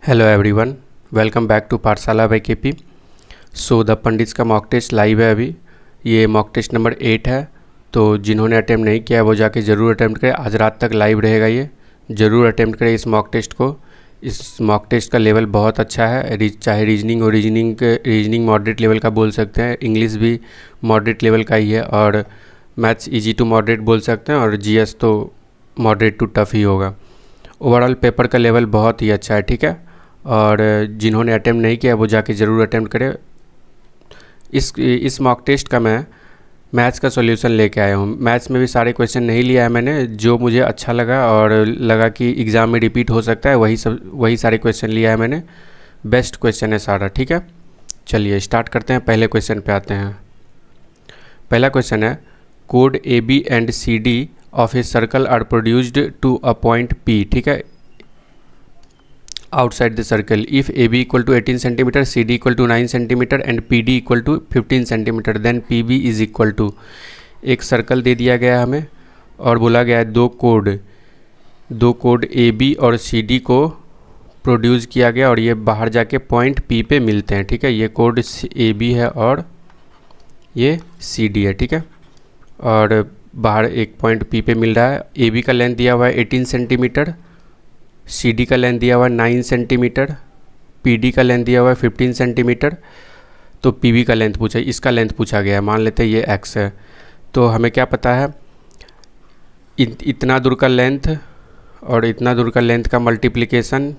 Hello everyone, welcome back to Pathshala by KP. So the Pandits का mock test live है अभी। ये मॉक टेस्ट नंबर 8 है, तो जिन्होंने अटैम्प्ट नहीं किया वो जाके ज़रूर अटैम्प्ट करें। आज रात तक लाइव रहेगा, ये ज़रूर अटैम्प्ट करें इस मॉक टेस्ट को। इस मॉक टेस्ट का लेवल बहुत अच्छा है, चाहे रीजनिंग और रीजनिंग मॉडरेट लेवल का बोल सकते हैं, इंग्लिश भी मॉडरेट लेवल का ही है, और मैथ्स इजी टू मॉडरेट बोल सकते हैं, और जीएस तो मॉडरेट टू टफ़ ही होगा। ओवरऑल पेपर का लेवल बहुत ही अच्छा है, ठीक है। और जिन्होंने अटैम्प्ट नहीं किया वो जाके ज़रूर अटैम्प्ट करें। इस मॉक टेस्ट का मैं मैथ्स का सॉल्यूशन लेके आया हूँ। मैथ्स में भी सारे क्वेश्चन नहीं लिया है मैंने, जो मुझे अच्छा लगा और लगा कि एग्ज़ाम में रिपीट हो सकता है वही सारे क्वेश्चन लिया है मैंने। बेस्ट क्वेश्चन है सारा, ठीक है। चलिए स्टार्ट करते हैं, पहले क्वेश्चन पे आते हैं। पहला क्वेश्चन है, कोड A B and C D of a circle are produced to a point P, ठीक है, outside the circle if AB equal to 18 cm, CD equal to 9 cm and PD equal to 15 cm, then PB is equal to। एक circle दे दिया गया हमें और बोला गया है दो कोड AB और CD को प्रोड्यूस किया गया और ये बाहर जाके पॉइंट P पे मिलते हैं, ठीक है। ये कोड AB है और ये CD है, ठीक है, और बाहर एक पॉइंट P पे मिल रहा है। AB का लेंथ दिया हुआ है 18 सेंटीमीटर, CD का लेंथ दिया हुआ है 9 सेंटीमीटर, PD का लेंथ दिया हुआ है 15 सेंटीमीटर, तो PB का लेंथ पूछा, इसका लेंथ पूछा गया है। मान लेते हैं ये x है, तो हमें क्या पता है, इतना दूर का लेंथ और इतना दूर का लेंथ का मल्टीप्लिकेशन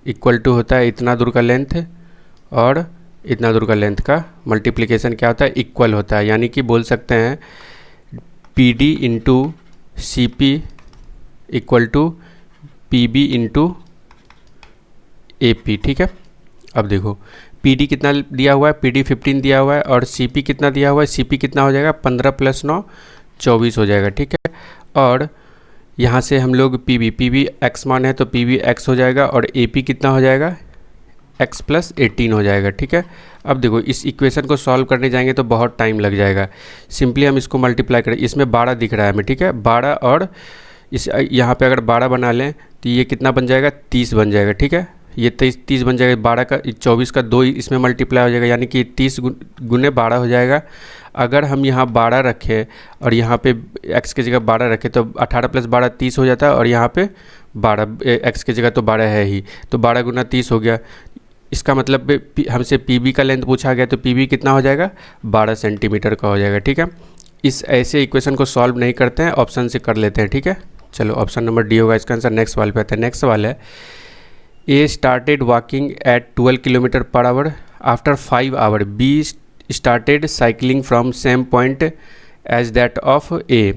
इक्वल टू होता है इतना दूर का लेंथ, और इतना दूर का लेंथ का मल्टीप्लिकेशन क्या होता है, इक्वल होता है। यानी कि बोल सकते हैं PD into CP equal to PB into AP, ठीक है। अब देखो PD कितना दिया हुआ है, PD 15 दिया हुआ है, और CP कितना दिया हुआ है, CP कितना हो जाएगा 15 + 9 24 हो जाएगा, ठीक है। और यहाँ से हम लोग PB x मान है तो PB x हो जाएगा, और AP कितना हो जाएगा x + 18 हो जाएगा, ठीक है। अब देखो इस इक्वेशन को सॉल्व करने जाएंगे तो बहुत टाइम लग जाएगा। सिंपली हम इसको मल्टीप्लाई करें, इसमें 12 दिख रहा है हमें, ठीक है, 12, और इस यहाँ पे अगर 12 बना लें तो ये कितना बन जाएगा, 30 बन जाएगा, ठीक है। ये 30 बन जाएगा, 12 का 24 का 2 इसमें मल्टीप्लाई हो जाएगा, यानी कि 30 गुने 12 हो जाएगा। अगर हम यहाँ 12 रखें और यहाँ पे x की जगह 12 रखें तो 18 + 12 30 हो जाता है, और यहाँ पे 12 x की जगह तो 12 है ही, तो 12 गुना 30 हो गया। इसका मतलब हमसे PB का लेंथ पूछा गया, तो PB कितना हो जाएगा 12 सेंटीमीटर का हो जाएगा, ठीक है। इस ऐसे इक्वेशन को सॉल्व नहीं करते हैं, ऑप्शन से कर लेते हैं, ठीक है। चलो ऑप्शन नंबर डी होगा इसका आंसर। नेक्स्ट सवाल पे आते हैं। नेक्स्ट सवाल है, A started walking at 12 km/h after 5 hour, B started cycling from same point as that of A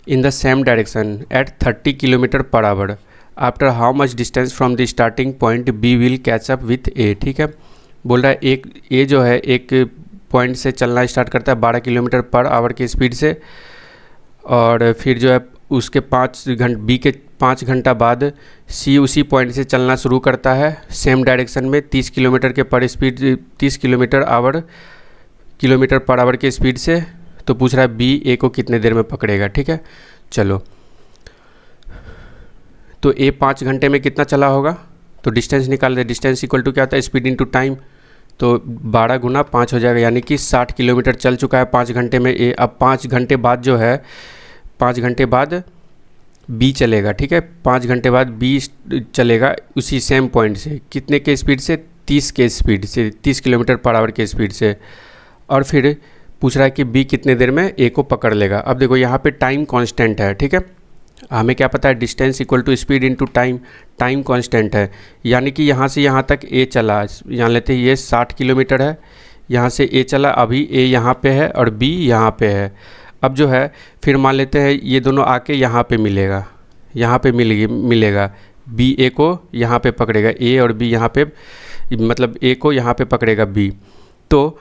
in the same direction at 30 km/h after how much distance from the starting point B will catch up with A, ठीक है। बोल रहा है एक ए जो है एक point से चलना स्टार्ट करता है 12 km/h की स्पीड से, और फिर जो है उसके 5 घंटा बाद सी उसी पॉइंट से चलना शुरू करता है सेम डायरेक्शन में 30 किलोमीटर के पर स्पीड 30 किलोमीटर/h के स्पीड से। तो पूछ रहा है बी ए को कितने देर में पकड़ेगा, ठीक है। चलो तो ए 5 घंटे में कितना चला होगा, तो डिस्टेंस निकाल दे। डिस्टेंस इक्वल टू क्या होता है, स्पीड इंटू टाइम, तो 12 गुना 5 हो जाएगा, यानी कि 60 किलोमीटर चल चुका है 5 घंटे में ए। अब 5 घंटे बाद जो है 5 घंटे बाद बी चलेगा, ठीक है। 5 घंटे बाद बी चलेगा उसी सेम पॉइंट से, कितने के स्पीड से, 30 के स्पीड से, 30 km/h के स्पीड से। और फिर पूछ रहा है कि बी कितने देर में ए को पकड़ लेगा। अब देखो यहाँ पे टाइम कांस्टेंट है, ठीक है। हमें क्या पता है, distance equal to speed into time, time constant है, यानी कि यहाँ से यहाँ तक ए चला, यहाँ लेते हैं ये 60 किलोमीटर है, यहाँ से ए चला, अभी ए यहाँ पे है और बी यहाँ पे है। अब जो है फिर मान लेते हैं ये दोनों आके यहाँ पे मिलेगा, यहाँ पे मिलेगा, बी ए को यहाँ पे पकड़ेगा, ए और बी यहाँ पे, मतलब ए को यहाँ पे पकड़ेगा बी। तो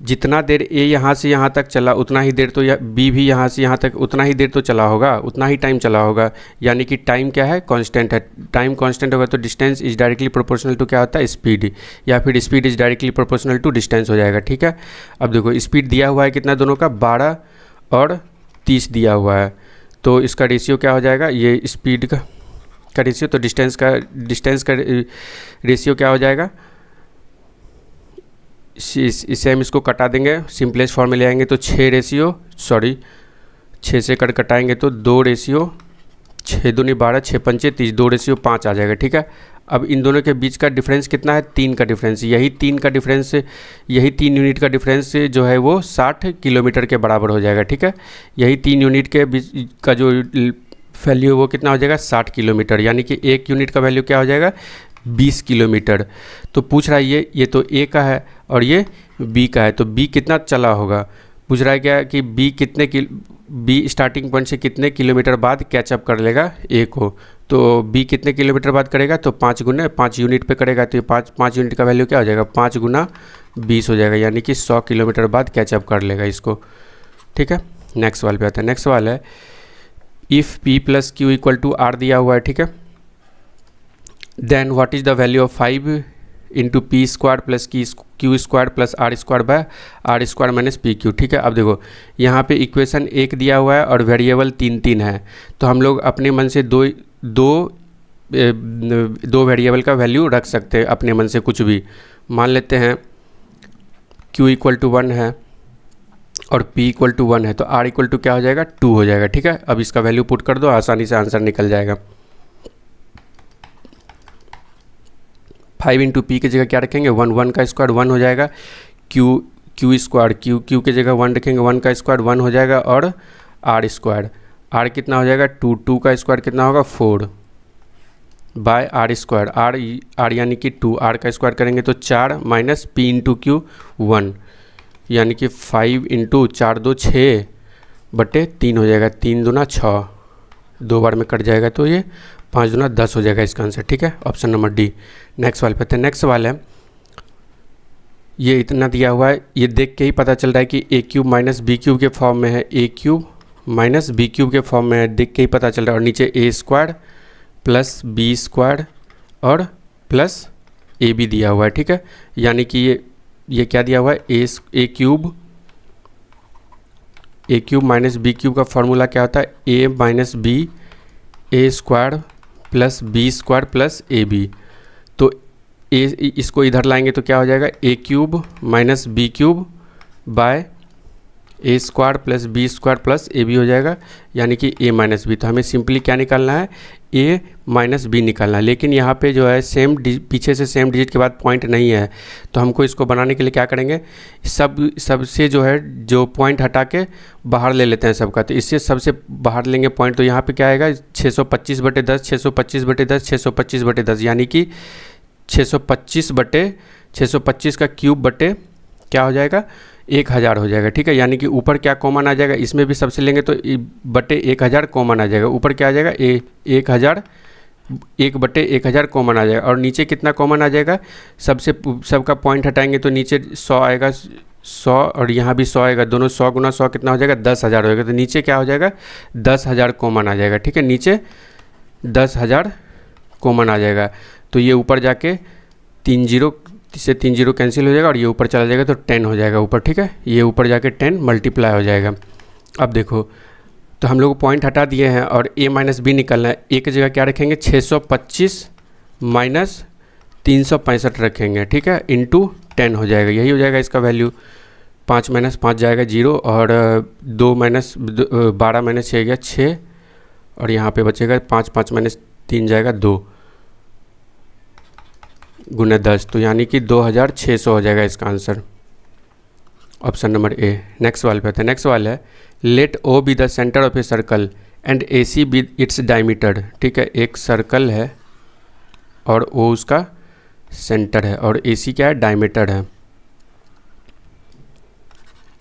जितना देर ए यहाँ से यहाँ तक चला उतना ही देर तो बी भी यहाँ से यहाँ तक उतना ही देर तो चला होगा, उतना ही टाइम चला होगा, यानी कि टाइम क्या है, कांस्टेंट है। टाइम कांस्टेंट होगा तो distance is directly proportional to क्या होता है, स्पीड, या फिर speed is directly proportional to distance हो जाएगा, ठीक है। अब देखो स्पीड दिया हुआ है कितना दोनों का, 12 और 30 दिया हुआ है, तो इसका रेशियो क्या हो जाएगा, ये स्पीड का रेशियो, तो डिस्टेंस का रेशियो क्या हो जाएगा, इससे हम इसको कटा देंगे, सिंपलेस्ट फॉर्म में ले आएंगे तो 6 से कटाएंगे तो 2 6 दूनी 12, 6 पंचे 30, 2:5 आ जाएगा। ठीक है, अब इन दोनों के बीच का डिफरेंस कितना है, 3 का डिफरेंस। यही 3 यूनिट का डिफरेंस जो है वो 60 किलोमीटर के बराबर हो जाएगा। ठीक है, यही 3 यूनिट के बीच का जो वैल्यू है वो कितना हो जाएगा, 60 किलोमीटर, यानी कि 1 यूनिट का वैल्यू क्या हो जाएगा, 20 किलोमीटर। तो पूछ रहा है ये तो ए का है और ये बी का है, तो बी कितना चला होगा, पूछ रहा है क्या कि बी स्टार्टिंग पॉइंट से कितने किलोमीटर बाद कैचअप कर लेगा ए को। तो बी कितने किलोमीटर बाद करेगा, तो 5 यूनिट पे करेगा, तो ये 5 यूनिट का वैल्यू क्या हो जाएगा, 5 गुना 20 हो जाएगा, यानी कि 100 किलोमीटर बाद कैचअप कर लेगा इसको। ठीक है, नेक्स्ट सवाल पे आता है। नेक्स्ट सवाल है, if P plus Q equal to R दिया हुआ है। ठीक है, then what is the value of 5 into P square plus Q square plus R square by R square minus P Q. ठीक है, अब देखो यहाँ पे इक्वेशन 1 दिया हुआ है और वेरिएबल 3 है, तो हम लोग अपने मन से दो वेरिएबल का वैल्यू रख सकते हैं अपने मन से कुछ भी। मान लेते हैं q इक्वल टू 1 है और p इक्वल टू 1 है, तो r इक्वल टू क्या हो जाएगा, 2 हो जाएगा। ठीक है, अब इसका वैल्यू पुट कर दो, आसानी से आंसर निकल जाएगा। 5 इंटू पी की जगह क्या रखेंगे, 1 का स्क्वायर 1 हो जाएगा, क्यू स्क्वायर क्यू की जगह 1 रखेंगे, 1 का स्क्वायर 1 हो जाएगा, और आर स्क्वायर आर कितना हो जाएगा, 2 का स्क्वायर कितना होगा, 4 बाय आर स्क्वायर, आर यानी कि 2, आर का स्क्वायर करेंगे तो 4 माइनस पी इंटू क्यू 1, यानी कि 5 इंटू 4 2 6/3 हो जाएगा, 3 दूना 6, 2 बार में कट जाएगा, तो ये 5 दूना 10 हो जाएगा इसका आंसर। ठीक है, ऑप्शन नंबर डी। नेक्स्ट सवाल पे। नेक्स्ट सवाल है, ये इतना दिया हुआ है, ये देख के ही पता चल रहा है कि ए क्यूब माइनस बी क्यूब के फॉर्म में है, A cube minus B cube के फॉर्म में है, देख के ही पता चल रहा है, और नीचे ए स्क्वायर प्लस बी स्क्वायर और प्लस ए बी दिया हुआ है। ठीक है, यानी कि ये क्या दिया हुआ है, A cube minus B cube का फॉर्मूला क्या होता है, A minus B A square plus B square plus A B. तो इसको इधर लाएंगे तो क्या हो जाएगा, A cube minus B cube by A square plus B square plus A B हो जाएगा, यानी कि ए माइनस बी। तो हमें सिंपली क्या निकालना है, ए माइनस बी निकालना है, लेकिन यहाँ पे जो है पीछे से सेम डिजिट के बाद पॉइंट नहीं है, तो हमको इसको बनाने के लिए क्या करेंगे, सबसे जो है जो पॉइंट हटा के बाहर ले लेते हैं सबका। तो इससे सबसे बाहर लेंगे पॉइंट, तो यहाँ पे क्या आएगा, 625/10 625/10 625/10, यानी कि 625 का क्यूब बटे क्या हो जाएगा, 1000 हो जाएगा। ठीक है, यानी कि ऊपर क्या कॉमन आ जाएगा, इसमें भी सबसे लेंगे तो बटे 1000 कॉमन आ जाएगा, ऊपर क्या आ जाएगा, 1000 1/1000 कॉमन आ जाएगा, और नीचे कितना कॉमन आ जाएगा, सबका पॉइंट हटाएंगे तो नीचे 100 आएगा, 100 और यहाँ भी 100 आएगा, दोनों 100 गुना 100 कितना हो जाएगा, 10,000 हो जाएगा, तो नीचे क्या हो जाएगा, 10,000 कॉमन आ जाएगा। ठीक है, नीचे 10,000 कॉमन आ जाएगा, तो ये ऊपर जाके 3 0 कैंसिल हो जाएगा, और ये ऊपर चला जाएगा तो 10 हो जाएगा ऊपर। ठीक है, ये ऊपर जाके 10 मल्टीप्लाई हो जाएगा। अब देखो, तो हम लोग पॉइंट हटा दिए हैं और a माइनस बी निकलना है, a की जगह क्या रखेंगे, 625 माइनस 365 रखेंगे। ठीक है, इंटू 10 हो जाएगा, यही हो जाएगा इसका वैल्यू। 5 माइनस 5 जाएगा 0, और 2 माइनस 12 माइनस 6 गया 6, और यहाँ पे बचेगा 5 माइनस 3 जाएगा 2 गुना 10, तो यानी कि 2600 हो जाएगा इसका answer, option number A. Next सवाल पे आते हैं। नेक्स्ट सवाल है, let O be the centre of a circle and A C B its diameter. ठीक है, एक सर्कल है और ओ उसका सेंटर है, और ए सी क्या है, डायमीटर है,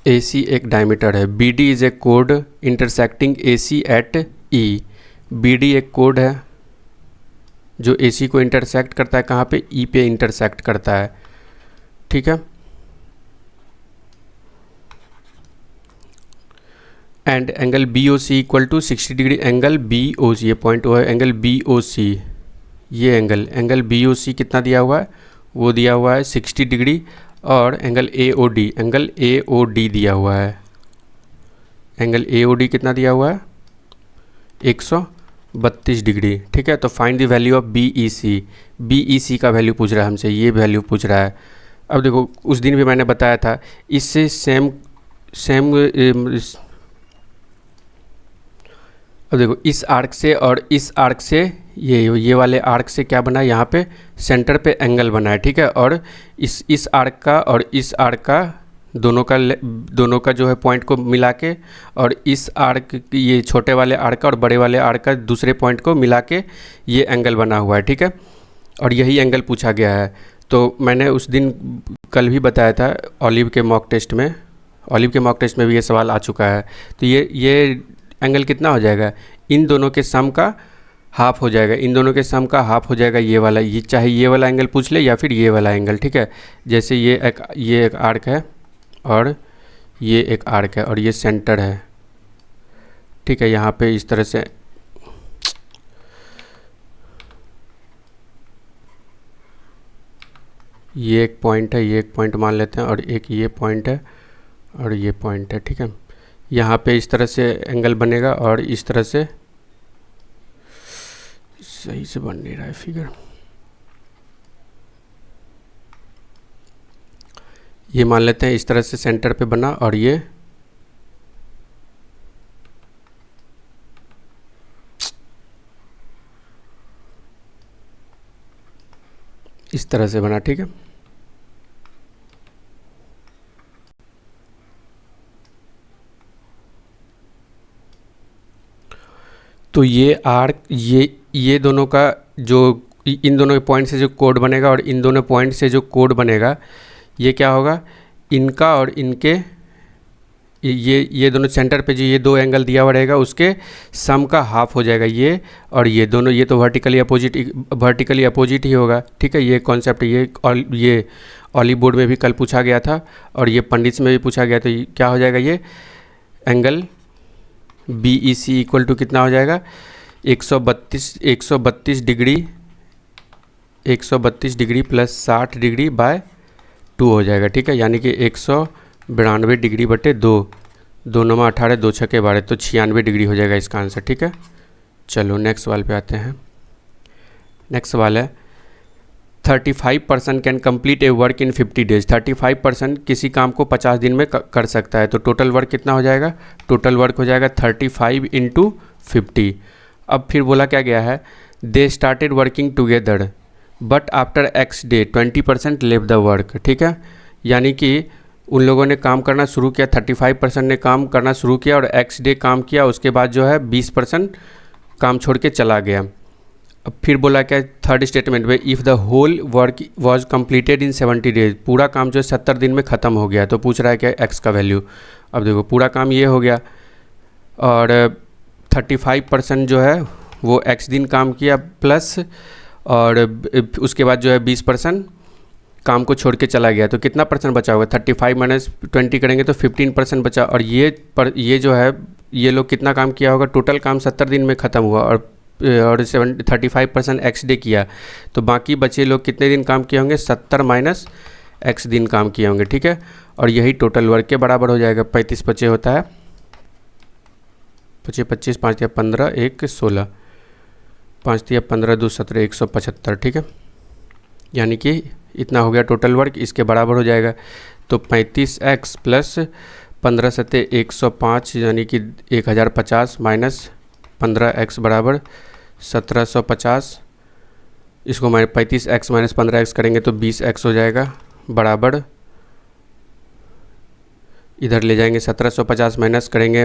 ए सी एक डायमीटर है। बी डी इज ए कोड intersecting A C at E. B D एक कोड है जो ए सी को इंटरसेक्ट करता है, कहाँ पे, ई पे इंटरसेक्ट करता है। ठीक है, and angle B O C equal to 60 degree, angle B O C, ये पॉइंट वो है, एंगल बी ओ सी, ये एंगल बी ओ सी कितना दिया हुआ है, वो दिया हुआ है 60 डिग्री, और एंगल ए ओ डी दिया हुआ है, एंगल ए ओ डी कितना दिया हुआ है, 112 32 डिग्री, ठीक है। तो find the value of B E C का वैल्यू पूछ रहा है हमसे, ये वैल्यू पूछ रहा है। अब देखो उस दिन भी मैंने बताया था, इससे सेम अब देखो इस आर्क से और इस आर्क से ये वाले आर्क से क्या बना है, यहाँ पे सेंटर पे एंगल बना है, ठीक है। और इस आर्क का और इस आर्क का दोनों का जो है पॉइंट को मिला के, और इस आर्क ये छोटे वाले आर्क का और बड़े वाले आर्क का दूसरे पॉइंट को मिला के ये एंगल बना हुआ है, ठीक है। और यही एंगल पूछा गया है। तो मैंने उस दिन कल भी बताया था ऑलिव के मॉक टेस्ट में भी ये सवाल आ चुका है। तो ये एंगल कितना हो जाएगा, इन दोनों के सम का हाफ हो जाएगा, ये वाला, ये चाहे ये वाला एंगल पूछ ले या फिर ये वाला एंगल, ठीक है। जैसे ये एक आर्क है और ये एक आर्क है और ये सेंटर है, ठीक है। यहाँ पे इस तरह से ये एक पॉइंट है, ये एक पॉइंट मान लेते हैं, और एक ये पॉइंट है और ये पॉइंट है, ठीक है। यहाँ पे इस तरह से एंगल बनेगा और इस तरह से, सही से बन नहीं रहा है फिगर, ये मान लेते हैं इस तरह से सेंटर पे बना और ये इस तरह से बना, ठीक है। तो ये आर्क ये दोनों का जो इन दोनों पॉइंट से जो कोड बनेगा और इन दोनों पॉइंट से जो कोड बनेगा, ये क्या होगा, इनका और इनके ये दोनों सेंटर पे जो ये दो एंगल दिया हुआ रहेगा उसके सम का हाफ हो जाएगा ये और ये दोनों, ये तो वर्टिकली अपोजिट ही होगा, ठीक है। ये कॉन्सेप्ट ये ऑलिव बोर्ड में भी कल पूछा गया था और ये पंडित में भी पूछा गया। तो क्या हो जाएगा, ये angle B E C equal to कितना हो जाएगा, 132 डिग्री प्लस 60 डिग्री बाय 2 हो जाएगा, ठीक है। यानी कि 192 डिग्री बटे 2, 2 9 18, 2 6 12, तो 96 डिग्री हो जाएगा इसका आंसर, ठीक है। चलो नेक्स्ट सवाल पे आते हैं। नेक्स्ट सवाल है 35% can complete A work in 50 days. 35% किसी काम को 50 दिन में कर सकता है, तो टोटल वर्क कितना हो जाएगा, टोटल वर्क हो जाएगा 35 × 50। अब फिर बोला क्या गया है, they started working together but after x day 20% लेव द वर्क, ठीक है। यानी कि उन लोगों ने काम करना शुरू किया, 35% ने काम करना शुरू किया और एक्स डे काम किया, उसके बाद जो है 20% काम छोड़ के चला गया। अब फिर बोला क्या थर्ड स्टेटमेंट में, if the whole work was completed in 70 days, पूरा काम जो है 70 दिन में ख़त्म हो गया, तो पूछ रहा है क्या एक्स का वैल्यू। अब देखो पूरा काम ये हो गया और 35% जो है वो एक्स दिन काम किया प्लस, और उसके बाद जो है 20% काम को छोड़ के चला गया, तो कितना परसेंट बचा होगा, 35 - 20 करेंगे तो 15% बचा। और ये जो है ये लोग कितना काम किया होगा, टोटल काम 70 दिन में ख़त्म हुआ और 35% एक्स डे किया, तो बाकी बचे लोग कितने दिन काम किए होंगे, 70 - एक्स दिन काम किए होंगे, ठीक है। और यही टोटल वर्क के बराबर हो जाएगा। 35 25 होता है 25 25, 5 या 15, 1 16, 5 या 15 2 17, 175, ठीक है। यानी कि इतना हो गया टोटल वर्क, इसके बराबर हो जाएगा। तो 35x प्लस 15 सत्ते 105, यानी कि 1050 माइनस 15x बराबर 1750। इसको 35x माइनस 15x करेंगे तो 20x हो जाएगा, बराबर इधर ले जाएंगे 1750 माइनस करेंगे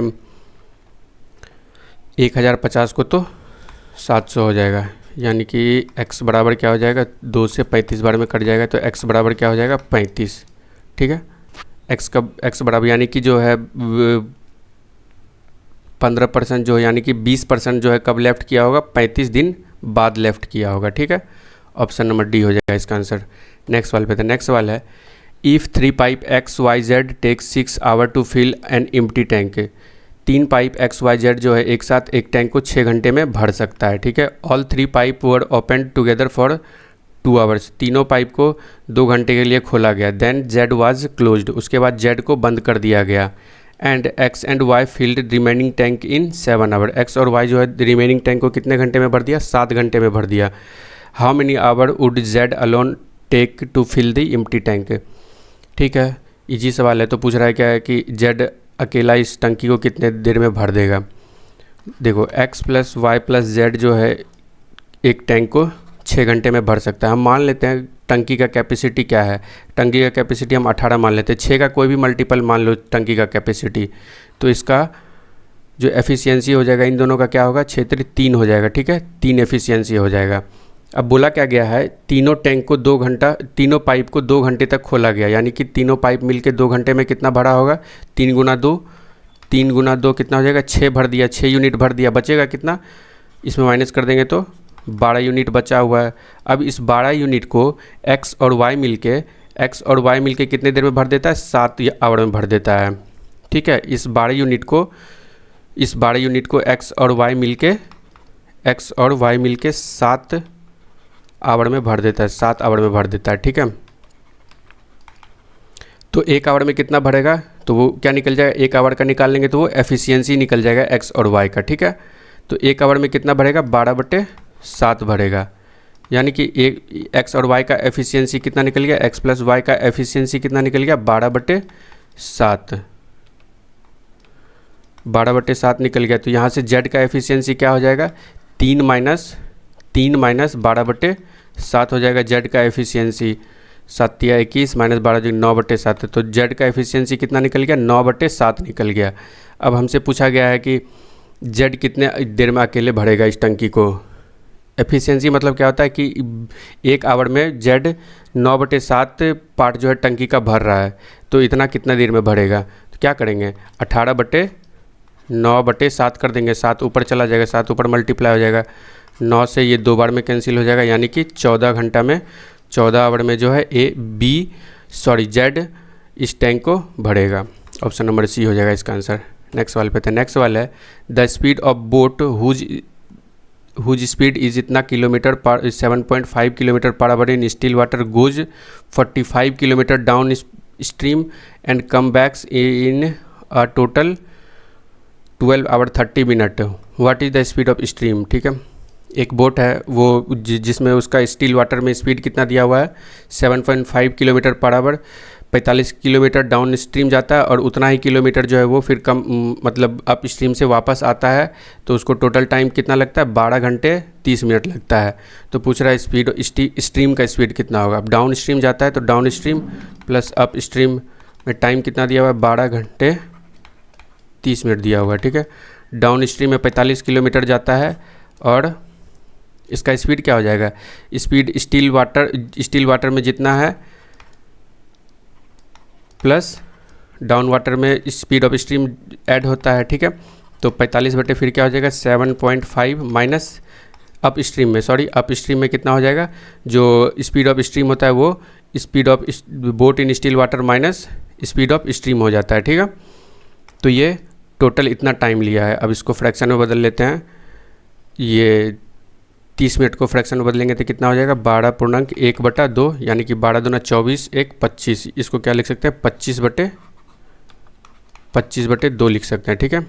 1050 को तो 700 हो जाएगा। यानी कि x बराबर क्या हो जाएगा, 2 से 35 बार में कट जाएगा, तो x बराबर क्या हो जाएगा 35, ठीक है। x बराबर यानी कि जो है 15% जो है, यानी कि 20% जो है कब लेफ़्ट किया होगा, 35 दिन बाद लेफ़्ट किया होगा, ठीक है। ऑप्शन नंबर डी हो जाएगा इसका आंसर। नेक्स्ट सवाल पे था। नेक्स्ट सवाल है if 3 pipe XYZ takes 6 hour to fill an empty tank. 3 pipe XYZ जो है एक साथ एक टैंक को 6 घंटे में भर सकता है, ठीक है। All 3 pipe were open together for 2 hours. तीनों पाइप को 2 घंटे के लिए खोला गया। देन Z वाज क्लोज्ड, उसके बाद Z को बंद कर दिया गया। And X and Y filled remaining tank in 7 hour. X और वाई जो है रिमेनिंग टैंक को कितने घंटे में भर दिया, 7 घंटे में भर दिया। How many hour would Z alone take to fill the empty tank. ठीक है, इजी सवाल है। तो पूछ रहा है क्या है कि जेड अकेला इस टंकी को कितने देर में भर देगा। देखो X plus Y plus Z जो है एक टैंक को 6 घंटे में भर सकता है। हम मान लेते हैं टंकी का कैपेसिटी क्या है, टंकी का कैपेसिटी हम 18 मान लेते हैं। 6 का कोई भी मल्टीपल मान लो टंकी का कैपेसिटी, तो इसका जो एफिशिएंसी हो जाएगा इन दोनों का क्या होगा, 6×3 हो जाएगा। ठीक है, 3 एफिशिएंसी हो जाएगा। अब बोला क्या गया है, तीनों टैंक को 2 घंटा, तीनों पाइप को 2 घंटे तक खोला गया, यानी कि तीनों पाइप मिलके 2 घंटे में कितना भरा होगा, 3 × 2, 3 × 2 कितना हो जाएगा, 6 भर दिया, 6 यूनिट भर दिया। बचेगा कितना, इसमें माइनस कर देंगे तो 12 यूनिट बचा हुआ है। अब इस 12 यूनिट को एक्स और वाई मिलके कितने देर में भर देता है, 7 आवर में भर देता है। ठीक है, इस 12 यूनिट को एक्स और वाई मिलके 7 आवर में भर देता है, 7 आवर में भर देता है। ठीक है, तो 1 आवर में कितना भरेगा, तो वो क्या निकल जाएगा, 1 आवर का निकाल लेंगे तो वो एफिशिएंसी निकल जाएगा एक्स और वाई का। ठीक है, तो 1 आवर में कितना भरेगा, 12/7 भरेगा, यानी कि एक्स और वाई का एफिशिएंसी कितना निकल गया, एक्स प्लस वाई का एफिशिएंसी कितना निकल गया, 12/7 निकल गया। तो यहाँ से जेड का एफिशिएंसी क्या हो जाएगा, 3 माइनस 12/7 हो जाएगा जेड का एफिशिएंसी। 7 या 21 माइनस 12 9/7, तो जेड का एफिशिएंसी कितना निकल गया, 9/7 निकल गया। अब हमसे पूछा गया है कि जेड कितने देर में अकेले भरेगा इस टंकी को। एफिशिएंसी मतलब क्या होता है कि 1 आवर में जेड 9/7 पार्ट जो है टंकी का भर रहा है, तो इतना कितना देर में भरेगा। तो क्या करेंगे, 18/9/7 कर देंगे, 7 ऊपर चला जाएगा, 7 ऊपर मल्टीप्लाई हो जाएगा, 9 से ये 2 बार में कैंसिल हो जाएगा, यानी कि 14 आवर में जो है जेड इस टैंक को भरेगा। ऑप्शन नंबर सी हो जाएगा इसका आंसर। नेक्स्ट वाले पे थे, नेक्स्ट वाला है the speed of boat whose speed is इतना kilometre per 7.5 kilometre per hour in still water goes 45 kilometre downstream and come backs in a total 12 hour 30 minute. What is the speed of stream. ठीक है, एक boat है वो जिसमें उसका still water में speed कितना दिया हुआ है, 7.5 kilometre per our, 45 kilometre down stream जाता है और उतना ही किलोमीटर जो है वो फिर कम मतलब अप स्ट्रीम से वापस आता है, तो उसको टोटल टाइम कितना लगता है, 12 घंटे 30 मिनट लगता है। तो पूछ रहा है स्पीड स्ट्रीम का स्पीड कितना होगा। अब डाउन स्ट्रीम जाता है तो down stream plus up stream में टाइम कितना दिया हुआ है, 12 घंटे 30 मिनट दिया हुआ है। ठीक है, डाउन स्ट्रीम में 45 किलोमीटर जाता है और इसका स्पीड क्या हो जाएगा, स्पीड स्टिल वाटर में जितना है प्लस डाउन वाटर में स्पीड ऑफ स्ट्रीम ऐड होता है। ठीक है, तो 45 बटे फिर क्या हो जाएगा 7.5 माइनस अप स्ट्रीम में कितना हो जाएगा, जो स्पीड ऑफ स्ट्रीम होता है वो speed of boat in still water minus speed of stream हो जाता है। ठीक है, तो ये टोटल इतना टाइम लिया है। अब इसको फ्रैक्शन में बदल लेते हैं, ये 30 मिनट को फ्रैक्शन में बदलेंगे तो कितना हो जाएगा, 12.1/2, यानी कि 12 दूना 24 1 25। इसको क्या लिख सकते हैं, 25/2 लिख सकते हैं। ठीक है,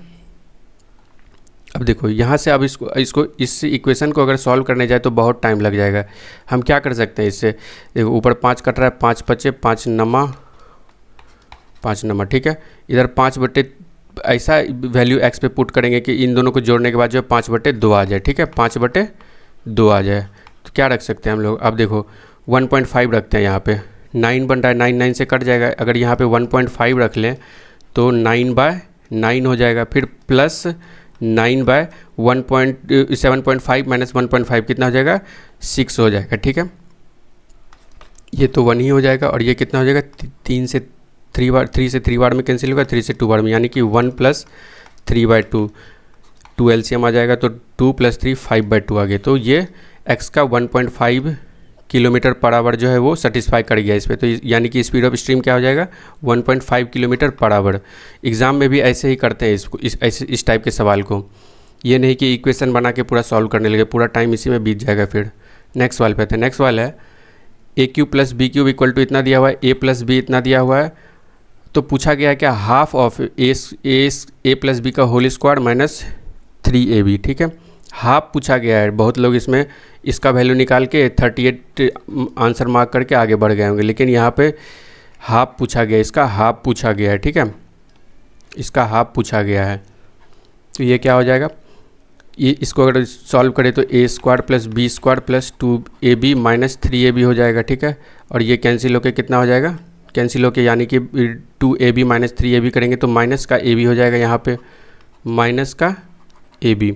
अब देखो यहाँ से अब इसको इस इक्वेशन को अगर सॉल्व करने जाए तो बहुत टाइम लग जाएगा। हम क्या कर सकते हैं इससे, देखो ऊपर 5 कट रहा है, 5 5 5 नमा। ठीक है, इधर 5 ऐसा वैल्यू एक्स पे पुट करेंगे कि इन दोनों को जोड़ने के बाद जो है 5/2 आ जाए। ठीक है, 5/2 आ जाए तो क्या रख सकते हैं हम लोग। अब देखो 1.5 रखते हैं, यहाँ पे 9 बन रहा है, 9 9 से कट जाएगा। अगर यहाँ पे 1.5 रख लें तो 9/9 हो जाएगा, फिर प्लस 7.5 माइनस 1.5 कितना हो जाएगा, 6 हो जाएगा। ठीक है, ये तो 1 ही हो जाएगा और ये कितना हो जाएगा, 3 से 3 बार में कैंसिल होगा, 3 से 2 बार में, यानी कि 1 + 3/2, 2 LCM आ जाएगा तो 2 + 3 5/2 आ गए। तो ये x का 1.5 किलोमीटर पर आवर जो है वो सेटिस्फाई कर गया इस पर। तो यानी कि स्पीड ऑफ स्ट्रीम क्या हो जाएगा, 1.5 किलोमीटर पर आवर। एग्ज़ाम में भी ऐसे ही करते हैं इसको, इस टाइप के सवाल को। ये नहीं कि इक्वेशन बना के पूरा सॉल्व करने लगे, पूरा टाइम इसी में बीत जाएगा। फिर नेक्स्ट सवाल पे आते हैं। नेक्स्ट सवाल है AQ + BQ = इतना दिया हुआ है, A + B इतना दिया हुआ है, तो पूछा गया है क्या, half of A plus B का होल स्क्वायर माइनस 3ab, ठीक है। हाफ पूछा गया है, बहुत लोग इसमें इसका वैल्यू निकाल के 38 आंसर मार्क करके आगे बढ़ गए होंगे, लेकिन यहाँ पे हाफ पूछा गया, इसका हाफ पूछा गया है, ठीक है, इसका हाफ पूछा गया है। तो ये क्या हो जाएगा, ये इसको अगर सॉल्व करें तो A square plus B square plus 2ab minus 3ab हो जाएगा, ठीक है। और ये कैंसिल होके कितना हो जाएगा, कैंसिल होके यानी कि 2ab माइनस 3ab करेंगे तो माइनस का ab हो जाएगा, यहाँ पे माइनस का ab,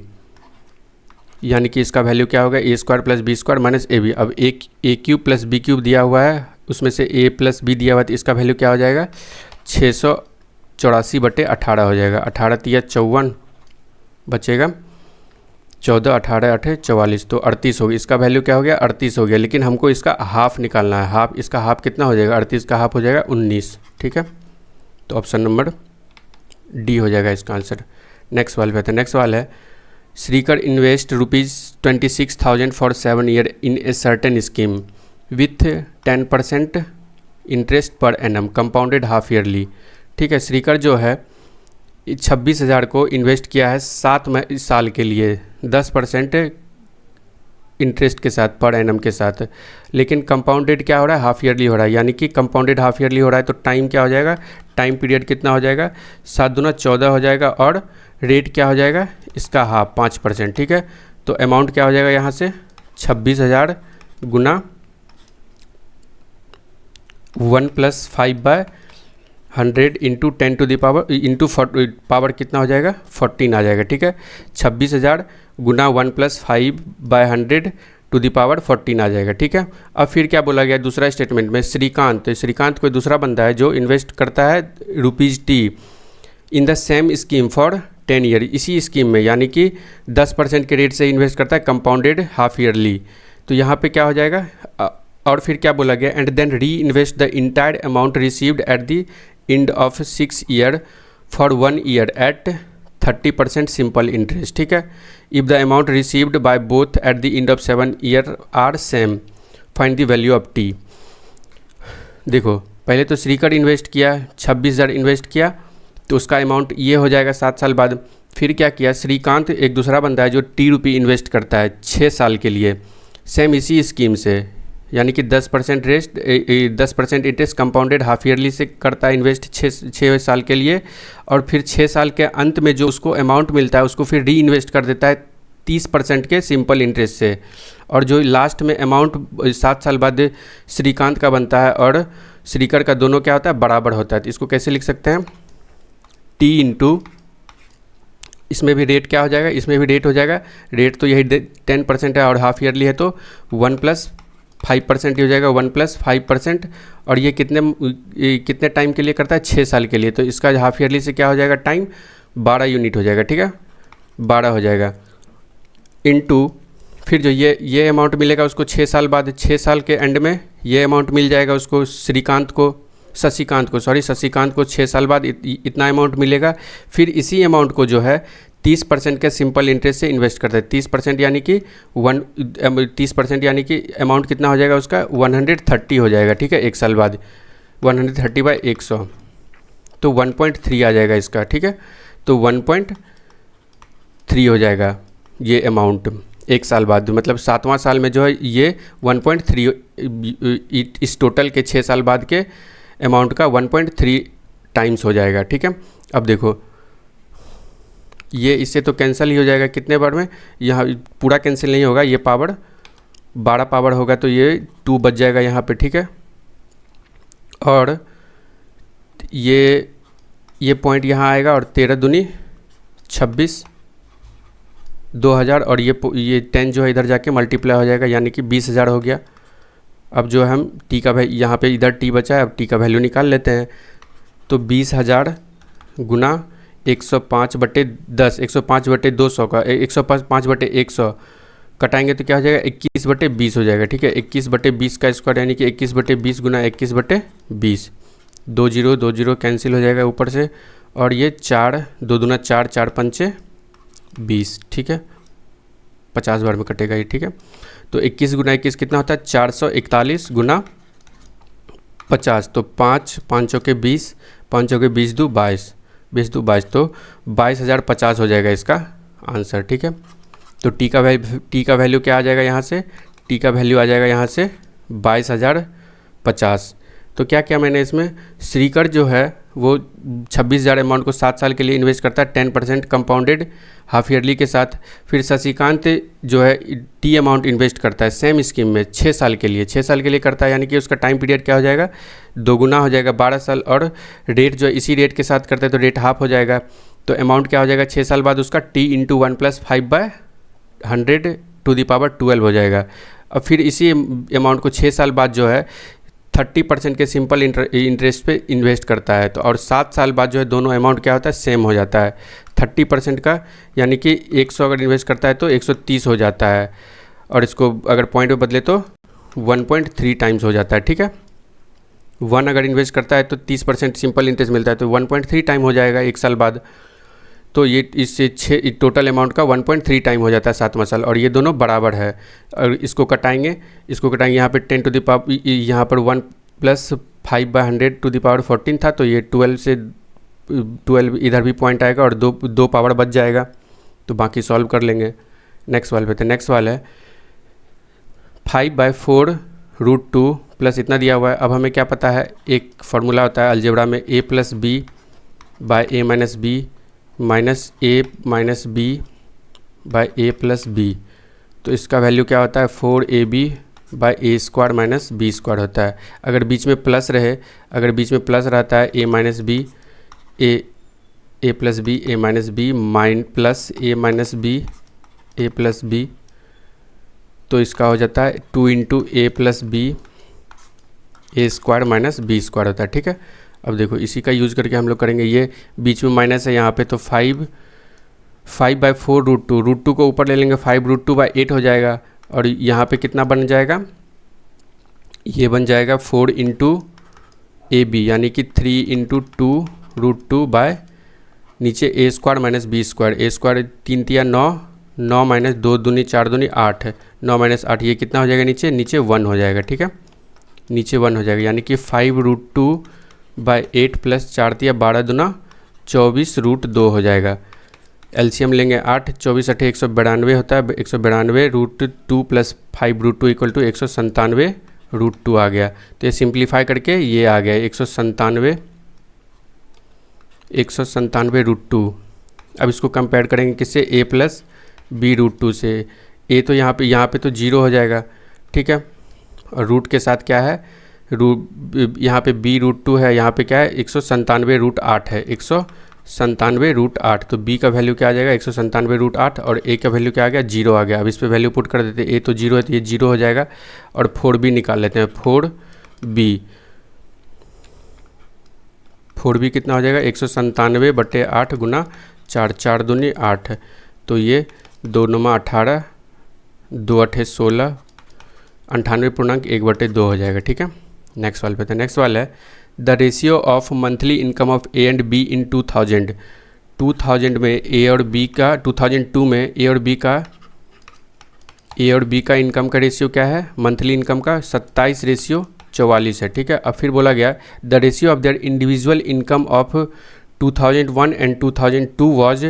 यानी कि इसका वैल्यू क्या होगा, A square plus B square minus ab। अब A cube plus B cube दिया हुआ है, उसमें से a प्लस बी दिया हुआ है, तो इसका वैल्यू क्या हो जाएगा, 684/18 हो जाएगा। 18 तिया 54 बचेगा, 14 18 8 44, तो 38 हो गया। इसका वैल्यू क्या हो गया, 38 हो गया। लेकिन हमको इसका हाफ निकालना है, हाफ, इसका हाफ कितना हो जाएगा, 38 का हाफ हो जाएगा 19, ठीक है। तो ऑप्शन नंबर डी हो जाएगा इसका आंसर। नेक्स्ट सवाल पे आते हैं। नेक्स्ट सवाल है, Shrikar invest ₹26,000 for 7 year in a certain scheme with 10% interest per annum compounded half yearly, ठीक है। श्रीकर जो है 26,000 को इन्वेस्ट किया है 7 साल के लिए 10% इंटरेस्ट के साथ, पर एनम के साथ, लेकिन कंपाउंडेड क्या हो रहा है, हाफ ईयरली हो रहा है, यानी कि कंपाउंडेड हाफ ईयरली हो रहा है। तो टाइम क्या हो जाएगा, टाइम पीरियड कितना हो जाएगा, 7 दूना 14 हो जाएगा, और रेट क्या हो जाएगा इसका हाफ 5%, ठीक है। तो अमाउंट क्या हो जाएगा यहाँ से 26,000 गुना 1 + 5/100 into 10 to the power into power कितना हो जाएगा 14 आ जाएगा, ठीक है। 26,000 गुना 1 + 5/100 टू द पावर 14 आ जाएगा, ठीक है। अब फिर क्या बोला गया दूसरा स्टेटमेंट में, श्रीकांत कोई दूसरा बंदा है जो इन्वेस्ट करता है ₹T in the same scheme for 10 year, इसी स्कीम में, यानी कि 10% के रेट से इन्वेस्ट करता है कंपाउंडेड हाफ ईयरली। तो यहाँ पे क्या हो जाएगा, और फिर क्या बोला गया, and then reinvest the entire amount received at the end of 6 year for 1 year at 30% simple interest, ठीक है। If the amount received by both at the end of 7 year are same, find the value of T. देखो पहले तो Shrikar invest किया 26,000 invest किया, तो उसका amount ये हो जाएगा 7 साल बाद। फिर क्या किया, श्रीकांत एक दूसरा बंदा है जो ₹T इन्वेस्ट करता है 6 साल के लिए, सेम इसी स्कीम से, यानी कि 10% इंटरेस्ट कंपाउंडेड हाफ ईयरली से करता है इन्वेस्ट 6 साल के लिए, और फिर 6 साल के अंत में जो उसको अमाउंट मिलता है उसको फिर री इन्वेस्ट कर देता है 30% के सिंपल इंटरेस्ट से, और जो लास्ट में अमाउंट 7 साल बाद श्रीकांत का बनता है और श्रीकर का दोनों क्या होता है, बराबर होता है। तो इसको कैसे लिख सकते हैं, T इंटू, इसमें भी रेट क्या हो जाएगा, इसमें भी रेट हो जाएगा, रेट तो यही 10% है और हाफ ईयरली है तो 1 + 5% ही हो जाएगा, 1 + 5%, और ये कितने टाइम के लिए करता है 6 साल के लिए, तो इसका हाफ ईयरली से क्या हो जाएगा टाइम 12 यूनिट हो जाएगा, ठीक है, 12 हो जाएगा, इंटू फिर जो ये अमाउंट मिलेगा उसको 6 साल बाद, 6 साल के एंड में ये अमाउंट मिल जाएगा उसको शशिकांत को 6 साल बाद इतना अमाउंट मिलेगा। फिर इसी अमाउंट को जो है 30% के सिंपल इंटरेस्ट से इन्वेस्ट करते हैं, 30% यानी कि 30% यानी कि अमाउंट कितना हो जाएगा उसका 130 हो जाएगा, ठीक है, 1 साल बाद 130/100, तो 1.3 आ जाएगा इसका, ठीक है। तो 1.3 हो जाएगा ये अमाउंट 1 साल बाद, मतलब 7वां साल में जो है ये 1.3 इस टोटल के 6 साल बाद के अमाउंट का 1.3 टाइम्स हो जाएगा, ठीक है। अब देखो ये इससे तो कैंसिल ही हो जाएगा कितने बार में, यहाँ पूरा कैंसिल नहीं होगा, ये पावर 12 पावर होगा तो ये 2 बच जाएगा यहाँ पे, ठीक है। और ये पॉइंट यहाँ आएगा और 13 दूनी 26 2000, और ये 10 जो है इधर जाके मल्टीप्लाई हो जाएगा, यानी कि 20,000 हो गया। अब जो हम टी का यहाँ पे इधर टी बचा है, अब टी का वैल्यू निकाल लेते हैं। तो 20,000 गुना 105/10, 105/200 का 105/100 कटाएंगे तो क्या हो जाएगा 21/20 हो जाएगा, ठीक है। 21/20 का स्क्वायर यानी कि 21/20 गुना 21/20, 2 0 कैंसिल हो जाएगा ऊपर से, और ये 4 2 दूना 4 4 पंचे 20, ठीक है, 50 बार में कटेगा ये, ठीक है। तो 21 गुना 21 कितना होता है 441 गुना 50, तो 5 5 चौके 20, 5 चौके 20 दो 22, 20 दो 22, तो 22,050 हो जाएगा इसका आंसर। ठीक है, तो टी का वैल्यू क्या आ जाएगा यहाँ से, टी का वैल्यू आ जाएगा यहाँ से 22,050। तो क्या किया मैंने इसमें, श्रीकर जो है वो 26,000 अमाउंट को 7 साल के लिए इन्वेस्ट करता है 10% कंपाउंडेड हाफ ईयरली के साथ। फिर शशिकांत जो है टी अमाउंट इन्वेस्ट करता है सेम स्कीम में 6 साल के लिए, 6 साल के लिए करता है, यानी कि उसका टाइम पीरियड क्या हो जाएगा, दोगुना हो जाएगा 12 साल, और रेट जो इसी रेट के साथ करता है तो रेट हाफ हो जाएगा। तो अमाउंट क्या हो जाएगा 6 साल बाद उसका टी इंटू 1 + 5/100⁻12 हो जाएगा। अब फिर इसी अमाउंट को 6 साल बाद जो है 30% के सिंपल इंटरेस्ट पे इन्वेस्ट करता है, तो और 7 साल बाद जो है दोनों अमाउंट क्या होता है, सेम हो जाता है 30% का, यानी कि 100 अगर इन्वेस्ट करता है तो 130 हो जाता है, और इसको अगर पॉइंट में बदले तो 1.3 टाइम्स हो जाता है। ठीक है, 1 अगर इन्वेस्ट करता है तो 30% सिंपल इंटरेस्ट मिलता है, तो 1.3 टाइम हो जाएगा 1 साल बाद। तो ये इससे 6 टोटल अमाउंट का 1.3 टाइम हो जाता है 7वां साल, और ये दोनों बराबर है। और इसको कटाएंगे यहाँ पे 10 टू द पावर, यहाँ पर 1 + 5/100⁻14 था, तो ये 12 से 12 इधर भी पॉइंट आएगा और दो पावर बच जाएगा। तो बाकी सॉल्व कर लेंगे। नेक्स्ट वाल पे थे, नेक्स्ट वाल है 5/4√2 प्लस इतना दिया हुआ है। अब हमें क्या पता है, एक फार्मूला होता है अलजेब्रा में, a + b/a - b minus a - b/a + b। तो इसका वैल्यू क्या होता है 4ab/a² - b² होता है। अगर बीच में प्लस रहे, अगर बीच में प्लस रहता है a - b, a + b, a - b plus a - b, a + b, तो इसका हो जाता है 2 × a + b, a² - b² होता है। ठीक है, अब देखो इसी का यूज़ करके हम लोग करेंगे, ये बीच में माइनस है यहाँ पे, तो 5/4√2, √2 को ऊपर ले लेंगे, 5√2/8 हो जाएगा, और यहाँ पे कितना बन जाएगा, ये बन जाएगा 4 × ab, यानी कि 3 × 2√2/ नीचे a² - b², a² 3 × 9, 9 - 2 दूनी 4 दूनी 8, 9 - 8, ये कितना हो जाएगा, नीचे 1 हो जाएगा। ठीक है, नीचे 1 हो जाएगा, यानी कि 5√2/8 + 4 × 12 दूना 24√2 हो जाएगा। एलसीएम लेंगे 8, 24 8 192 होता है, 192√2 + 5√2 = 197√2 आ गया। तो ये सिंप्लीफाई करके ये आ गया 197√2। अब इसको कंपेयर करेंगे किससे, a + b√2 से। a तो यहाँ पे तो 0 हो जाएगा। ठीक है, और रूट के साथ क्या है, यहाँ पे b√2 है, यहाँ पे क्या है 197√8 है, 197√8। तो b का वैल्यू क्या आ जाएगा 197√8, और a का वैल्यू क्या आ गया 0 आ गया। अब इस पे वैल्यू पुट कर देते हैं, a तो 0 है तो ये 0 हो जाएगा, और 4b निकाल लेते हैं, 4b कितना हो जाएगा 197/8 × 4, 4 दूनी 8, तो ये 2 × 9 = 18, 2 × 8 = 16, 98.1/2 हो जाएगा। ठीक है, नेक्स्ट वाल पे थे, नेक्स्ट वाल है the ratio of monthly income of A and be in 2000 में ए और बी का, 2002 में ए और बी का इनकम का रेशियो क्या है, मंथली इनकम का 27:44 है। ठीक है, अब फिर बोला गया the ratio of their individual income of 2001 and 2002 was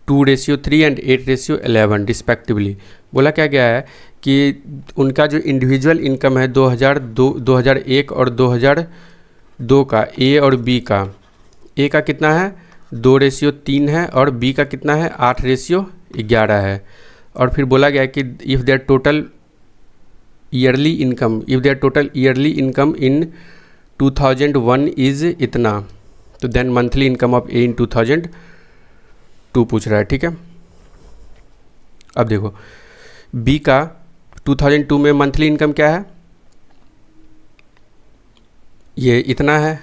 2:3 and 8:11 respectively. बोला क्या गया है कि उनका जो इंडिविजुअल इनकम है 2001 और 2002 का, ए और बी का, ए का कितना है 2:3 है, और बी का कितना है 8:11 है। और फिर बोला गया कि if their total yearly income in 2001 is इतना, तो then monthly income of A in 2002 पूछ रहा है। ठीक है, अब देखो बी का 2002 में मंथली इनकम क्या है, ये इतना है,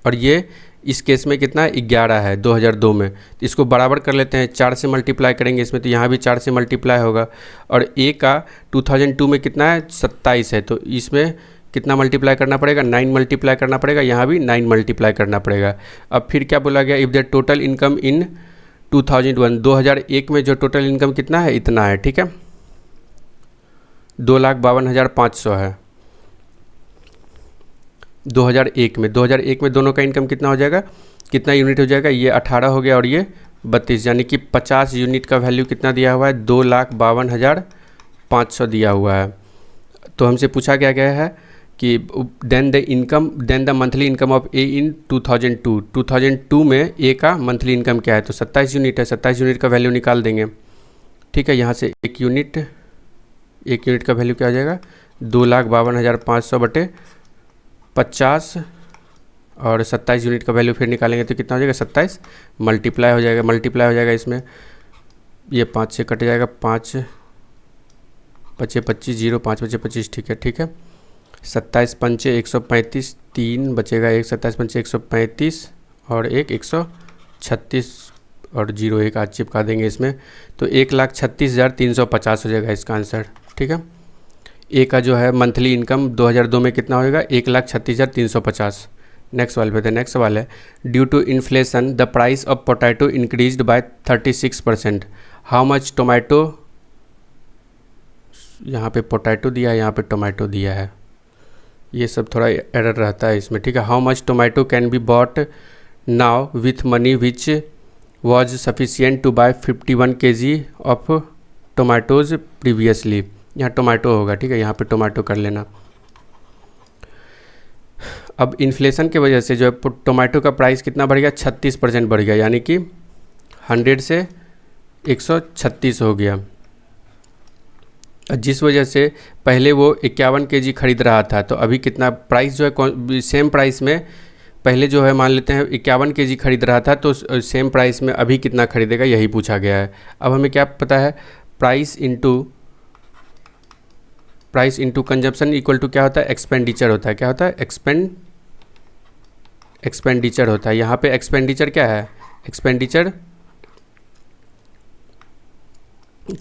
और ये इस केस में कितना है 11 है 2002 में। तो इसको बराबर कर लेते हैं, 4 से मल्टीप्लाई करेंगे इसमें, तो यहाँ भी 4 से मल्टीप्लाई होगा। और ए का 2002 में कितना है 27 है, तो इसमें कितना मल्टीप्लाई करना पड़ेगा 9 मल्टीप्लाई करना पड़ेगा, यहाँ भी 9 मल्टीप्लाई करना पड़ेगा। अब फिर क्या बोला गया, if the total income in 2001 में जो टोटल इनकम कितना है इतना है। ठीक है, 2,52,500 है। 2001 में 2001 में दोनों का इनकम कितना हो जाएगा, कितना यूनिट हो जाएगा, ये 18 हो गया और ये 32, यानी कि 50 यूनिट का वैल्यू कितना दिया हुआ है, 2,52,500 दिया हुआ है। तो हमसे पूछा क्या गया है कि then the monthly income of A in 2002 में ए का मंथली इनकम क्या है, तो 27 यूनिट है, 27 यूनिट का वैल्यू निकाल देंगे। ठीक है, यहाँ से एक यूनिट का वैल्यू क्या हो जाएगा, 2,52,500 बटे 50 और 27 यूनिट का वैल्यू फिर निकालेंगे तो कितना हो जाएगा, 27 मल्टीप्लाई हो जाएगा इसमें, ये 5 से कट जाएगा, 5 बचे 25, 0 5 बचे 25। ठीक है 27 पंचे 135, 3 बचेगा 1, 27 पंचे 135 और 136 और 0 1 आज चिपका देंगे इसमें, तो 1,36,350 हो जाएगा इसका आंसर। ठीक है, ए का जो है मंथली इनकम 2002 में कितना होएगा, 1,36,350। नेक्स्ट सवाल पे, नेक्स्ट सवाल है, due to inflation the price of potato increased by 36%, how much tomato, यहाँ पे पोटैटो दिया है, यहाँ पे टोमेटो दिया है, ये सब थोड़ा एरर रहता है इसमें। ठीक है, how much tomato can be bought now with money which was sufficient to buy 51 kg of tomatoes previously, यहाँ टोमेटो होगा। ठीक है, यहाँ पे टोमेटो कर लेना। अब इन्फ्लेशन की वजह से जो है टोमेटो का प्राइस कितना बढ़ गया, 36% बढ़ गया, यानी कि 100 से 136 हो गया, जिस वजह से पहले वो 51 kg खरीद रहा था, तो अभी कितना प्राइस जो है सेम प्राइस में, पहले जो है मान लेते हैं 51 kg खरीद रहा था, तो सेम प्राइस में अभी कितना खरीदेगा यही पूछा गया है। अब हमें क्या पता है, price into consumption equal to क्या होता है, एक्सपेंडिचर होता है। क्या होता है, एक्सपेंडिचर होता है। यहाँ पे एक्सपेंडिचर क्या है, एक्सपेंडिचर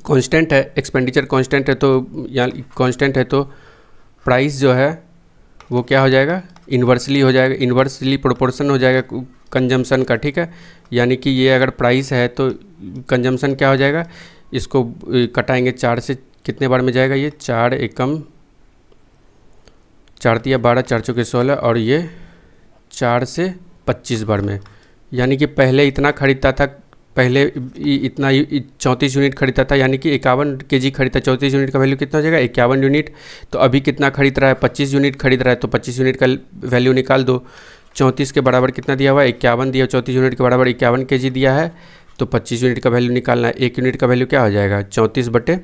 कांस्टेंट है, एक्सपेंडिचर कांस्टेंट है, तो यहाँ कांस्टेंट है तो प्राइस जो है वो क्या हो जाएगा, इन्वर्सली हो जाएगा, इन्वर्सली प्रोपोर्शन हो जाएगा कंजम्पशन का। ठीक है, यानी कि ये अगर प्राइस है तो कंजम्पशन क्या हो जाएगा, इसको कटाएंगे 4 से, कितने बार में जाएगा ये, 4 एकम 4 तिया 12, 4 चौके 16 और ये 4 से 25 बार में, यानी कि पहले इतना खरीदता था, पहले इतना 34 यूनिट खरीदता था, यानी कि 51 kg खरीदता, 34 यूनिट का वैल्यू कितना हो जाएगा, 51 यूनिट। तो अभी कितना खरीद रहा है, 25 यूनिट खरीद रहा है, तो 25 यूनिट का वैल्यू निकाल दो। 34 के बराबर कितना दिया हुआ है, 51 दिया, 34 यूनिट के बराबर 51 kg दिया है, तो 25 यूनिट का वैल्यू निकालना है। 1 यूनिट का वैल्यू क्या हो जाएगा, 34 बटे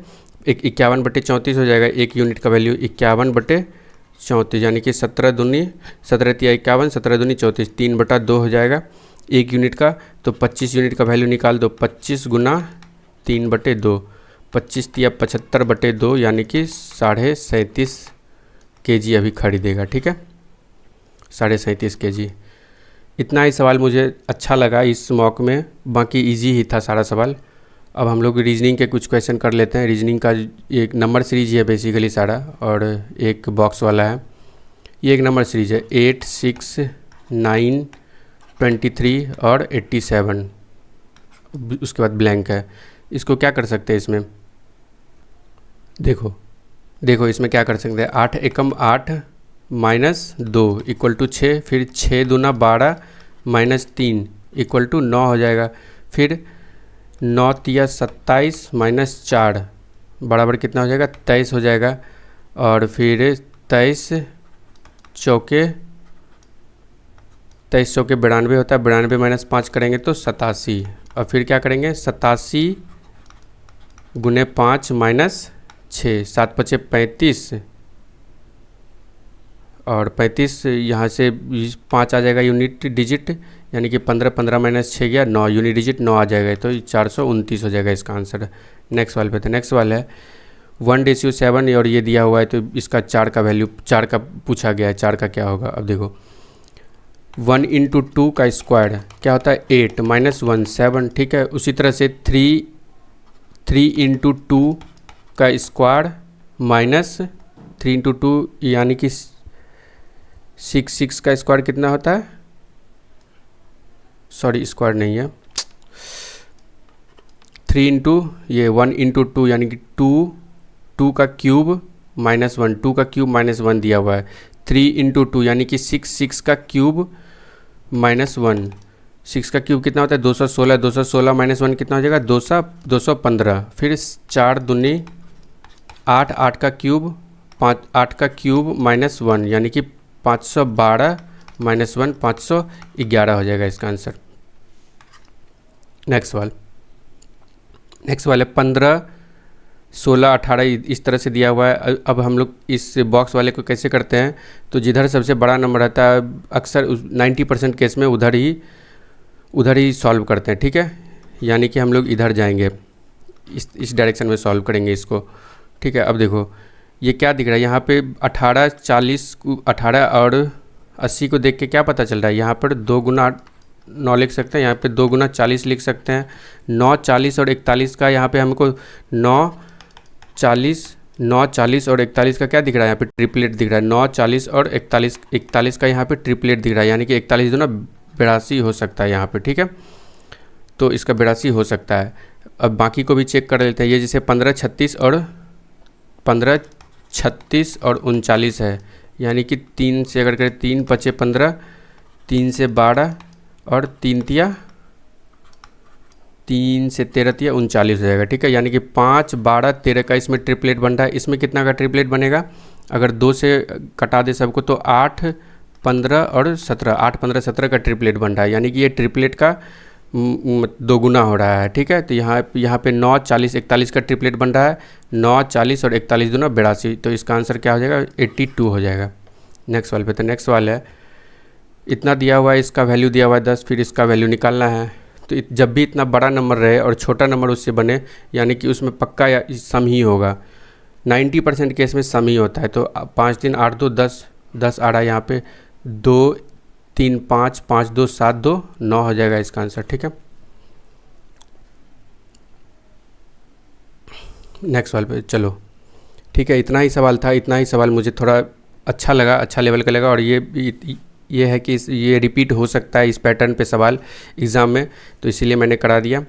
51 बटे 34 हो जाएगा। 1 यूनिट का वैल्यू 51 बटे 34, यानी कि 17 दूनी 17 तिया 51, 17 दूनी 34, 3/2 हो जाएगा 1 यूनिट का। तो 25 यूनिट का वैल्यू निकाल दो, 25 गुना 3/2, 25 तिया 75/2, यानी कि 37.5 kg अभी खरीदेगा। ठीक है, 37.5 kg। इतना ही सवाल मुझे अच्छा लगा इस मॉक में, बाकी इजी ही था सारा सवाल। अब हम लोग रीजनिंग के कुछ क्वेश्चन कर लेते हैं। रीजनिंग का एक नंबर सीरीज है बेसिकली सारा, और एक बॉक्स वाला है। ये एक नंबर सीरीज है, 8, 6, 9, 23 और 87, उसके बाद ब्लैंक है। इसको क्या कर सकते हैं इसमें, देखो इसमें क्या कर सकते हैं, 8 एकम 8 माइनस 2 इक्वल टू 6, फिर 6 दूना 12 माइनस 3 इक्वल टू 9 हो जाएगा, फिर 9 तिया 27 माइनस 4 बराबर कितना हो जाएगा, 23 हो जाएगा, और फिर 23 चौके 92 होता है, 92 माइनस 5 करेंगे तो 87, और फिर क्या करेंगे 87 गुने 5 माइनस 6, 7 पचे 35, और 35 यहाँ से 5 आ जाएगा यूनिट डिजिट, यानी कि 15, 15 माइनस 6 गया 9, यूनिट डिजिट 9 आ जाएगा, तो 429 हो जाएगा इसका आंसर। नेक्स्ट वाले पे थे, नेक्स्ट वाला है 1:7, और ये दिया हुआ है, तो इसका 4 का वैल्यू 4 का पूछा गया है, 4 का क्या होगा। अब देखो 1 × 2 का स्क्वायर क्या होता है, 8 माइनस 1 7। ठीक है, उसी तरह से 3 × 2 का स्क्वायर माइनस 3 × 2 यानी कि 6 का स्क्वायर कितना होता है, सॉरी स्क्वायर नहीं है, 3 × ये 1 × 2 यानी कि 2 का क्यूब माइनस 1, 2 का क्यूब माइनस 1 दिया हुआ है, 3 × 2 यानी कि 6 का क्यूब -1, 6 का क्यूब कितना होता है 216, 216 -1 कितना हो जाएगा 215। फिर 4 दूनी 8, 8 का क्यूब 5, 8 का क्यूब -1 यानी कि 512 -1 511 हो जाएगा इसका आंसर। नेक्स्ट वाला 15, 16, 18 इस तरह से दिया हुआ है। अब हम लोग इस बॉक्स वाले को कैसे करते हैं, तो जिधर सबसे बड़ा नंबर रहता है अक्सर 90% केस में उधर ही सॉल्व करते हैं, ठीक है। यानी कि हम लोग इधर जाएंगे, इस डायरेक्शन में सॉल्व करेंगे इसको, ठीक है। अब देखो ये क्या दिख रहा है यहाँ पे 18, 40, 18 और 80 को देख के क्या पता चल रहा है, यहाँ पर 2 गुना 9 लिख सकते हैं, यहाँ पे 2 गुना 40 लिख सकते हैं। 9, 40 और 41 का यहाँ पे हमको 9, 40 और 41 का क्या दिख रहा है, यहाँ पे ट्रिपलेट दिख रहा है। 9, 40 और 41 का यहाँ पे ट्रिपलेट दिख रहा है, यानी कि 41 दूना 82 हो सकता है यहाँ पे, ठीक है। तो इसका 82 हो सकता है। अब बाकी को भी चेक कर लेते हैं। ये जैसे 15, 36 और 39 है, यानी कि 3 से अगर करें 3 × 5 = 15, 3 से 12 और 3 से 13 39 हो जाएगा, ठीक है। यानी कि 5, 12, 13 का इसमें ट्रिपलेट बन रहा है। इसमें कितना का ट्रिपलेट बनेगा, अगर 2 से कटा दे सबको तो 8, 15 और 17, 8, 15, 17 का ट्रिपलेट बन रहा है, यानी कि ये ट्रिपलेट का 2 गुना हो रहा है, ठीक है। तो यहाँ पे 9, 40, 41 का ट्रिपलेट बन रहा है। 9, 40 और 41 दूना 82, तो इसका आंसर क्या हो जाएगा 82 हो जाएगा। नेक्स्ट वाले पे, तो नेक्स्ट वाला है इतना दिया हुआ है, इसका वैल्यू दिया हुआ है 10, फिर इसका वैल्यू निकालना है। तो जब भी इतना बड़ा नंबर रहे और छोटा नंबर उससे बने, यानी कि उसमें पक्का या सम ही होगा। 90% केस में सम ही होता है। तो 5, 3, 8, 2, 10, 10 आ रहा है यहाँ पे, 2, 3, 5, 5, 2, 7, 2, 9 हो जाएगा इसका आंसर, ठीक है। नेक्स्ट वाले पे चलो, ठीक है। इतना ही सवाल था, इतना ही सवाल मुझे थोड़ा अच्छा लगा, अच्छा लेवल का लगा। और ये है कि ये रिपीट हो सकता है इस पैटर्न पे सवाल एग्ज़ाम में, तो इसीलिए मैंने करा दिया।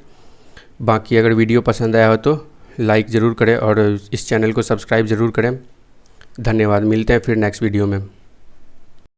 बाकी अगर वीडियो पसंद आया हो तो लाइक ज़रूर करें और इस चैनल को सब्सक्राइब ज़रूर करें। धन्यवाद, मिलते हैं फिर नेक्स्ट वीडियो में।